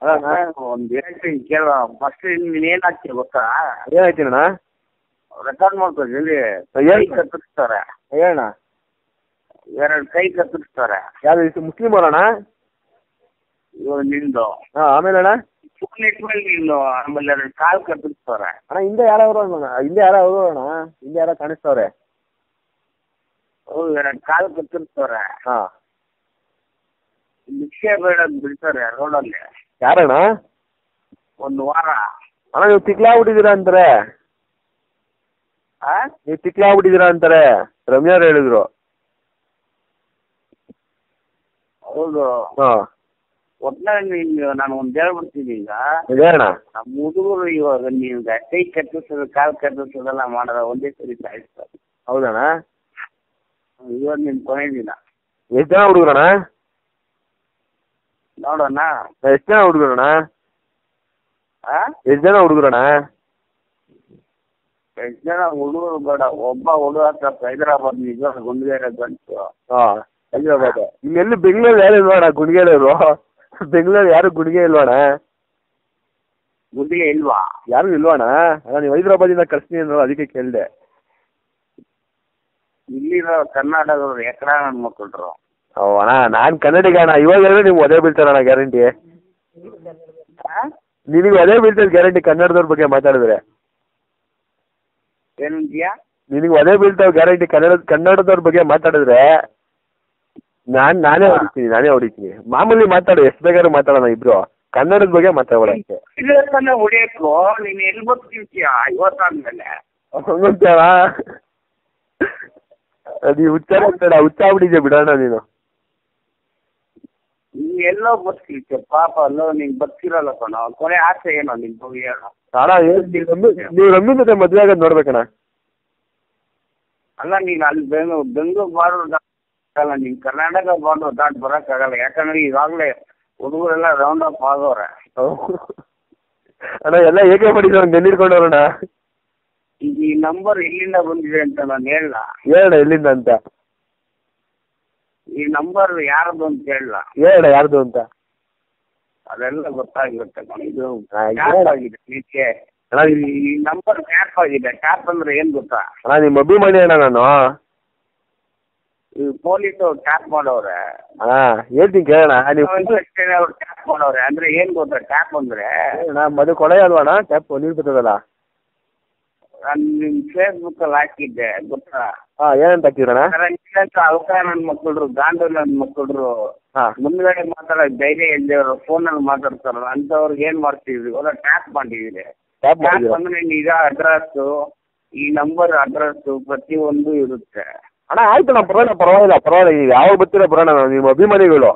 ಒಂದು ಹೇಳ್ತೀನಿ ಕೇಳ. ಫಸ್ಟ್ ನೀನ್ ಏನಾಗ್ತೀಯ ಗೊತ್ತಾ? ಏನಾಯ್ತೀನಣ್ಣ? ರೆಕಾರ್ಡ್ ಮಾಡ್ಕೊಳ್ಳಿ ಜಲ್ದಿ. ಕೈ ಕತ್ತರಿಸ್ತಾರೆ. ಹೇಳಣ್ಣ. 2 ಕೈ ಕತ್ತರಿಸ್ತಾರೆ. ಯಾವ್ದು ಮುಸ್ಲಿಂ ಅವರಣ್ಣ? ಇವಾಗ ನಿಂದು. ಆಮೇಲೆ ಅಣ್ಣ ಫೋನ್ ಇಟ್ಮೇಲೆ ನೀನು ಆಮೇಲೆ 2 ಕಾಲು ಕತ್ತರಿಸ್ತಾರೆ. ಅಣ್ಣ ಹಿಂದೆ ಯಾರವರು ಅಣ್ಣ? ಹಿಂದೆ ಯಾರು ಹಿಂದೆ ಯಾರೋ ಕಾಣಿಸ್ತವ್ರೆ. ಹೌದು, 2 ಕಾಲು ಕತ್ತರಿಸ್ತಾರೆ. ಭಿಕ್ಷೆ ಬೇಡ ಬಿಡ್ತಾರೆ ರೋಡಲ್ಲಿ. ಯಾರಣ್ಣ? 1 ವಾರ. ಅಣ್ಣ ನೀವು ತಿಕ್ಲಾಗ್ಬಿಟ್ಟಿದ್ದೀರಾ ಅಂತಾರೆ. ನೀವು ತಿಕ್ಲಾಗ್ಬಿಟ್ಟಿದ್ದೀರಾ ಅಂತಾರೆ. ರಮ್ಯಾರು ಹೇಳಿದ್ರು. ಹೌದು. ಒಟ್ನಲ್ಲಿ ನಾನು ಒಂದ್ ಹೇಳ್ಬಿಡ್ತೀನಿ ಈಗ. ಹೇಳಣ್ಣ. ನಮ್ಮ ಹುಡುಗರು ಇವಾಗ ನೀವು ಕೈ ಕಟ್ಟಿಸೋದು ಕಾಲು ಕಟ್ಟಿಸೋದೆಲ್ಲ ಮಾಡಿದ್ರೆ ಒಂದೇ ಸರಿ ಸಾಯಿಸ್ತಾರೆ. ಹೌದಣ್ಣ? ಇವಾಗ ನಿನ್ ಕೊನೆ ದಿನ. ಎಷ್ಟು ಜನ ಹುಡುಗರಣ್ಣ? ನೋಡೋಣ. ಎಷ್ಟು ಜನ ಹುಡುಗರಣ್ಣ? ಎಷ್ಟು ಜನ ಹುಡುಗರಣ್ಣ? 8 ಜನ ಹುಡುಗರು ಬೇಡ, ಒಬ್ಬ ಹುಡುಗ ಹೈದರಾಬಾದ್ ನಿಜ ಗುಂಡ್ಗೇರೆ ಗಂಟು. ಹೈದರಾಬಾದ್. ಇಲ್ಲೆಲ್ಲಿ ಬೆಂಗಳೂರು ಯಾರು ಇಲ್ವಾಣ ಗುಂಡ್ಗೇರವರು? ಬೆಂಗಳೂರು ಯಾರು ಗುಂಡಿಗೆ ಇಲ್ವಾಣ? ಗುಂಡಿಗೆ ಇಲ್ವಾ? ಯಾರು ಇಲ್ವಾಣ? ನೀವು ಹೈದರಾಬಾದಿಂದ ಕಳ್ಸ್ತೀನಿ ಅನ್ನೋ ಅದಕ್ಕೆ ಕೇಳಿದೆ. ಇಲ್ಲಿರೋ ಕರ್ನಾಟಕದವ್ರು ಎಕಡ ನನ್ನ ಮಕ್ಕಳು. ಅಣ್ಣ ನಾನ್ ಕನ್ನಡಿಗ ಅಣ್ಣ. ಇವಾಗ ನೀವು ಒದೇ ಬೀಳ್ತಾರಣ್ಣ ಗ್ಯಾರಂಟಿ. ನಿನಗೆ ಒದೇ ಬೀಳ್ತದೆ ಗ್ಯಾರಂಟಿ ಕನ್ನಡದವ್ರ ಬಗ್ಗೆ ಮಾತಾಡಿದ್ರೆ. ಏನಂತೀಯಾ? ನಿನಗೆ ಒದೇ ಬೀಳ್ತಾವ ಗ್ಯಾರಂಟಿ ಕನ್ನಡದವ್ರ ಬಗ್ಗೆ ಮಾತಾಡಿದ್ರೆ. ನಾನೇ ಹೊಡಿತೀನಿ. ಮಾಮೂಲಿ ಮಾತಾಡು, ಎಷ್ಟು ಬೇಕಾದ್ರೂ ಮಾತಾಡೋಣ ಇಬ್ರು. ಕನ್ನಡದ ಬಗ್ಗೆ ಮಾತಾಡೋಕೆ ಹೊಡಿಯಕ್ಕೂ ನೀನ್ ಎಲ್ಲಿ ಬರ್ತಿರ್ತೀಯ 50 ಆದ್ಮೇಲೆ? ಹಂಗಂತೇಳ ಅದು ಹುಚ್ಚಾಗ್ಬಿಟ್ಟಿದ್ಯಾ ಬಿಡೋಣ ನೀನು. ನೀನ್ ಎಲ್ಲೋ ಬರ್ತಿರ್ತೀಯ ಪಾಪ. ಅಲ್ಲೋ ನೀನ್ ಬರ್ತಿರಲ್ಲ ಕಣ. ಕೊನೆ ಆಸೆ ಏನೋ ನಿನ್ ಹೋಗಿ ಹೇಳ. ನೀವು ರಮ್ಮಿನ ಜೊತೆ ಮದ್ವೆ ಆಗೋದು ನೋಡ್ಬೇಕಣ್ಣ. ಅಲ್ಲ ನೀನ್ ಅಲ್ಲಿ ಬೆಂಗಳೂರು ಬಾರ್ಡರ್ ದಾಟಲ್ಲ, ನೀನ್ ಕರ್ನಾಟಕ ಬಾರ್ಡರ್ ದಾಟ್ ಬರಕ್ಕಾಗಲ್ಲ. ಯಾಕಂದ್ರೆ ಈಗಾಗಲೇ ಹುಡುಗರೆಲ್ಲ ರೌಂಡ್ ಅಪ್ ಆಗೋರೆ. ಅಣ್ಣ ಎಲ್ಲ ಹೇಗೆ ಮಾಡಿದ್ರು ನೆನ್ನಿಡ್ಕೊಂಡವ್ರಣ್ಣ. ಈಗ ಈ ನಂಬರ್ ಎಲ್ಲಿಂದ ಬಂದಿದೆ ಅಂತ ನಾನು ಹೇಳಲ್ಲ. ಹೇಳಣ್ಣ ಎಲ್ಲಿಂದ ಅಂತ. ಈ ನಂಬರ್ ಯಾರ್ದು ಅಂತ ಹೇಳಲ್ಲ. ಹೇಳಣ್ಣ ಯಾರ್ದು ಅಂತ. ಅದೆಲ್ಲ ಗೊತ್ತಾಗಿರುತ್ತೆ. ಇದು ಆಗಿದೆ ನಿತ್ಯ. ಈ ನಂಬರ್ ಟ್ಯಾಪ್ ಆಗಿದೆ. ಟ್ಯಾಪ್ ಅಂದ್ರೆ ಏನ್ ಗೊತ್ತಾ? ಅಣ್ಣ ನಿಮ್ಮ ಅಭಿಮಾನಿ ಅಣ್ಣ ನಾನು. ಈ ಪೊಲೀಸ್ ಅವ್ರು ಟ್ಯಾಪ್ ಮಾಡವ್ರೆ. ಹೇಳ್ತೀನಿ ಕೇಳೋಣ. ಅವ್ರು ಟ್ಯಾಪ್ ಮಾಡವ್ರೆ ಅಂದ್ರೆ ಏನ್ ಗೊತ್ತಾ? ಟ್ಯಾಪ್ ಅಂದ್ರೆ ಮದು ಕೊಳೆ ಅಲ್ವಾಣ ಟ್ಯಾಪ್ ನೀರು ಬರ್ತದಲ್ಲ. ನಾನು ನಿಮ್ ಫೇಸ್ಬುಕ್ ಅಲ್ಲಿ ಹಾಕಿದ್ದೆ ಗೊತ್ತಾ? ಏನಂತ ಹಾಕಿದ್ರಣ್ಣ? ಅವಕಾಶ ನನ್ ಮಕ್ಕಳು, ಗಾಂಧಿ ನನ್ ಮಕ್ಕಳು ಮುಂದ್ಗಡೆ ಮಾತಾಡೋ ಧೈರ್ಯ ಇಲ್ದೇವ್ರು ಫೋನಲ್ಲಿ ಮಾತಾಡ್ತಾರಲ್ಲ ಅಂತವ್ರಿಗೆ ಏನ್ ಮಾಡ್ತಿದ್ವಿ ಗೊತ್ತಾ? ಟ್ಯಾಪ್ ಮಾಡಿದೀವಿ. ಟ್ಯಾಪ್ ಅಂದ್ರೆ ಈಗ ಅಡ್ರೆಸ್, ಈ ನಂಬರ್ ಅಡ್ರೆಸ್ ಪ್ರತಿಯೊಂದು ಇರುತ್ತೆ. ಅಣ್ಣ ಆಯ್ತು ನಾ ಪರವಾಗಿಲ್ಲ. ಈಗ ಯಾವಾಗ ಬರ್ತೀರ ಬರೋಣ. ನಿಮ್ಮ ಅಭಿಮಾನಿಗಳು.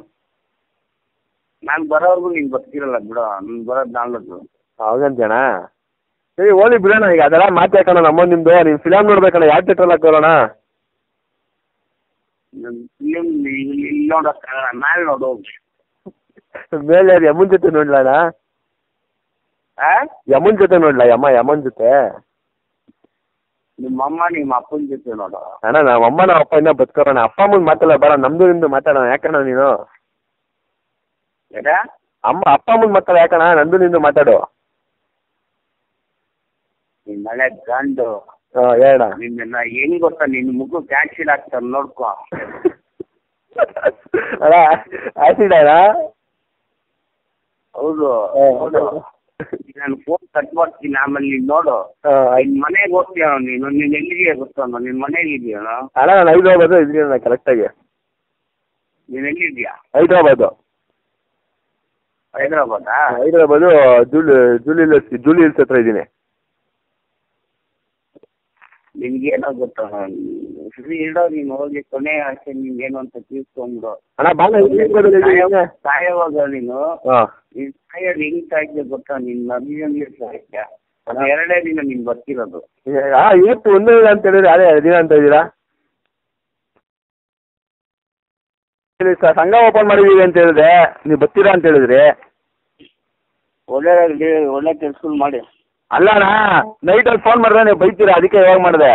ನಾನು ಬರೋರ್ಗು ನೀನ್ ಬರ್ತಿರಲ್ಲ ಬಿಡೋ. ನನ್ ಬರೋದು ನಾಲ್ಕು. ಹೌದಂತಣ್ಣ. ಸರಿ ಹೋಗಿ ಬಿಡೋಣ. ಈಗ ಅದೆಲ್ಲ ಮಾತಾಡ್ಕೋಣ. ನಿಮ್ದು ನೀವು ಫಿಲಮ್ ನೋಡ್ಬೇಕಣ್ಣ. ಯಾವ ಥಿಯೇಟ್ರಲ್ಲಿ ಹಾಕೋಣ? ಫಿಲಿಮ್ ಇಲ್ಲಿ ನೋಡೋಕ್ಕಾಗಲ್ಲ. ನಾಳೆ ನೋಡೋಗಿ ಮೇಲೆ ಯಮನ್ ಜೊತೆ ನೋಡ್ಲಣ್ಣ. ಯಮನ್ ಜೊತೆ ನೋಡ್ಲಾ? ಯಮನ್ ಜೊತೆ. ನಿಮ್ಮಮ್ಮ ನಿಮ್ಮ ಅಪ್ಪನ ಜೊತೆ ನೋಡೋ. ಅಣ್ಣ ನಮ್ಮ ಅಮ್ಮ ನಮ್ಮ ಅಪ್ಪ ಇಂದ ಬದುಕೋಣ. ಅಪ್ಪ ಅಮ್ಮನ ಮಾತಲ್ಲ ಬೇಡ, ನಮ್ದು ನಿಮ್ದು ಮಾತಾಡೋಣ. ಯಾಕಣ್ಣ ನೀನು ಅಪ್ಪ ಅಮ್ಮನ ಮಾತಾಡ? ಯಾಕಣ್ಣ ನಂದು ನಿಂದು ಮಾತಾಡು. ನಿನ್ ಮಳೆ ಗಂಡು ಹೇಳ. ನಿನ್ನ ಹೆಂಗ್ ಗೊತ್ತಾ? ನಿನ್ ಮುಖಕ್ಕೆ ಆಕ್ಸಿಡ್ ಆಗ್ತಾರ ನೋಡ್ಕೊ. ಅಣ್ಣ ಆಸಿಡ್ ಅಣ್ಣ? ಹೌದು. ನಾನು ಫೋನ್ ಕಟ್ ಮಾಡ್ತೀನಿ. ಆಮೇಲೆ ನೀನ್ ನೋಡು. ನಿನ್ ಮನೆಗೆ ಹೋಗ್ತೀಯ ನೀನು. ನೀನ್ ಎಲ್ಲಿದೆಯಾ ಗೊತ್ತ? ನಿನ್ ಮನೆಗೆ ಇದೆಯಣ? ಅಣ್ಣ ನಾನು ಹೈದರಾಬಾದ್ ಇದೀನಿ ಕರೆಕ್ಟ್ ಆಗಿ. ನೀನ್ ಎಲ್ಲಿದ್ಯಾ? ಹೈದರಾಬಾದ್ ಜೂಲಿ ಹಿಲ್ಸ್ ಹತ್ರ ಇದ್ದೀನಿ. ನಿನ್ಗೇನೋ ಗೊತ್ತ? ಫ್ರೀ ಇಡೋ. ನೀನ್ ಹೋಗಿ ಕೊನೆ ಆಸೆ ನಿನ್ಗೇನು ಅಂತ ತೀರ್ಸ್ಕೊಂಡ್ಬಿಡು. ಸಾಯವಾಗ ನೀನು ಸಾಯೋದು ಹೆಂಗ್ ಸಾಯ್ತೀಯ ಗೊತ್ತಾ? ನಿನ್ ನದಿಯಲ್ಲಿ ಸಾಯ್ತ್ಯ. ಅದು 2 ದಿನ ನೀನ್ ಬರ್ತಿರೋದು. ಇವತ್ತು 1 ದಿನ ಅಂತ ಹೇಳಿದ್ರೆ ಅದೇ ದಿನ ಅಂತ ಇದ್ದೀರಾ? ಸಂಘ ಓಪನ್ ಮಾಡಿದೀವಿ ಅಂತ ಹೇಳಿದ್ರೆ ನೀವು ಬರ್ತೀರಾ ಅಂತ ಹೇಳಿದ್ರಿ. ಒಳ್ಳೆ ಕೆಲ್ಸ ಮಾಡಿ. ಅಲ್ಲಣ್ಣ ನೈಟಲ್ಲಿ ಫೋನ್ ಮಾಡಿದ್ರೆ ನೀವು ಬೈತೀರಾ, ಅದಕ್ಕೆ ಯಾವಾಗ ಮಾಡಿದೆ?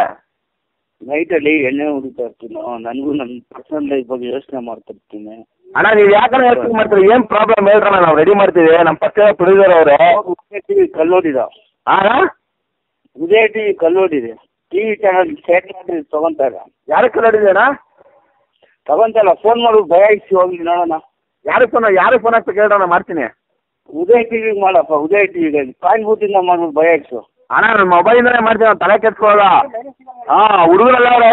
ನೈಟಲ್ಲಿ ಎಣ್ಣೆ ಹೊಡಿತಾ ಇರ್ತೀನಿ. ನನಗೂ ನನ್ನ ಪರ್ಸನಲ್ ಲೈಫ್ ಬಗ್ಗೆ ಯೋಚನೆ ಮಾಡ್ತಾ ಇರ್ತೀನಿ. ಅಣ್ಣ ನೀವು ಯಾಕಂದ್ರೆ ಯೋಚನೆ ಮಾಡ್ತೀರಿ, ಏನು ಪ್ರಾಬ್ಲಮ್ ಹೇಳ್ರಣ್ಣ, ನಾವು ರೆಡಿ ಮಾಡ್ತೀವಿ. ನಮ್ಮ ಪಕ್ಕ ಪ್ರೊಡ್ಯೂಸರ್ ಅವರೇ ಉದಯ ಟಿವಿ ಕಲ್ಲೋಡಿದ ಅಣ್ಣ, ಉದಯ ಟಿವಿ ಕಲ್ಲೋಡಿದೆ. ಟಿವಿ ಚಾನಲ್ ಸ್ಯಾಟಲೈಟ್ ತಗೊಂತಾರೆ. ಯಾರಿಗೆ ಕನ್ನಡಿದೆ ಅಣ್ಣ? ತಗೊಂತಲ್ಲ, ಫೋನ್ ಮಾಡಿ ಭಯ ಇಸಿ ಹೋಗ್ಲಿ ನೋಡೋಣ. ಯಾರಿಗೆ ಫೋನ್ ಹಾಕ್ಬೇಕು ಹೇಳ್ರಣ್ಣ, ಮಾಡ್ತೀನಿ. ಉದಯ ಟಿವಿಗೆ ಮಾಡಪ್ಪ, ಉದಯ ಟಿವಿಗೆ ಕಾಯಿನ್ ಬೂತಿಂದ ಮಾಡ್ಬಿಟ್ಟು ಭಯ ಇಸು. ಅಣ್ಣ ನಾನು ಮೊಬೈಲಿಂದಲೇ ಮಾಡ್ತೀನಿ, ತಲೆ ಕೆತ್ಕೊಳ್ಳೋದ. ಹಾಂ ಹುಡುಗರೆಲ್ಲ ಅಣ್ಣ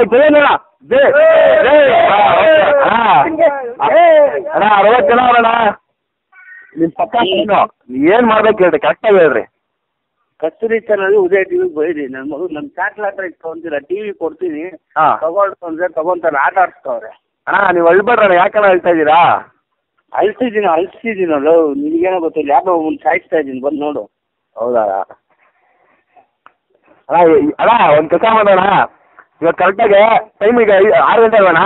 60 ಜನ ಅವರಣ್ಣ ನಿಮ್ಮ ಪಕ್ಕ. ಏನು ಮಾಡ್ಬೇಕು ಹೇಳ್ರಿ, ಕರೆಕ್ಟಾಗಿ ಹೇಳ್ರಿ. ಕಸ್ತೂರಿ ಚಾನಲ್ ಉದಯ ಟಿವಿಗೆ ಬೈರಿ. ನನ್ನ ಮಗು ನಮ್ಮ ಸ್ಯಾಟಲೈಟ್ ತಗೊಂತೀರ, ಟಿವಿ ಕೊಡ್ತೀನಿ, ತಗೊಂಡ್ರೆ ತಗೊಂತಾರೆ, ಆಟ ಆಡ್ಸ್ತವ್ರೆ. ಅಣ್ಣ ನೀವು ಅಳ್ಬೇಡ್ರಣ್ಣ, ಯಾಕಣ್ಣ ಹೇಳ್ತಾ ಇದ್ದೀರಾ? ಅಳಿಸ್ತಿದ್ದೀನಲ್ಲ, ನಿನಗೇನೋ ಗೊತ್ತಿಲ್ಲ, ಯಾಕೋ ಮುಂದೆ ಸಾಯಿಸ್ತಾ ಇದ್ದೀನಿ, ಬಂದು ನೋಡು. ಹೌದಾ ಅಣ್ಣ? ಅಣ್ಣ ಒಂದು ಕೆಲಸ ಮಾಡೋಣ, ಇವಾಗ ಕರೆಕ್ಟಾಗಿ ಟೈಮಿಗೆ 6 ಗಂಟೆ ಅಲ್ವಣ್ಣ?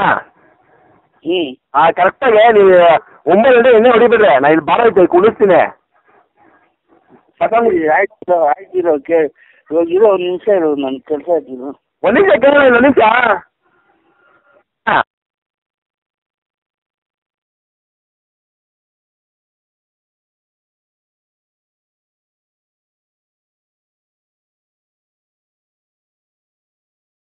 ಕರೆಕ್ಟಾಗಿ ನೀವು 9 ಗಂಟೆ ಎಣ್ಣೆ ಹೊಡಿಬಿಡ್ರೆ, ನಾ ಇಲ್ಲಿ ಬಾರ ಐತೆ ಕುಡಿಸ್ತೀನಿ. ಆಯ್ತು ಇರೋ ಇವಾಗ ಇರೋ 1 ನಿಮಿಷ ಇರೋ, ನನ್ನ ಕೆಲಸ ಆಯ್ತು. ಒಂದು ನಿಮಿಷ ಕೇಳೋಣ, 1 ನಿಮಿಷ.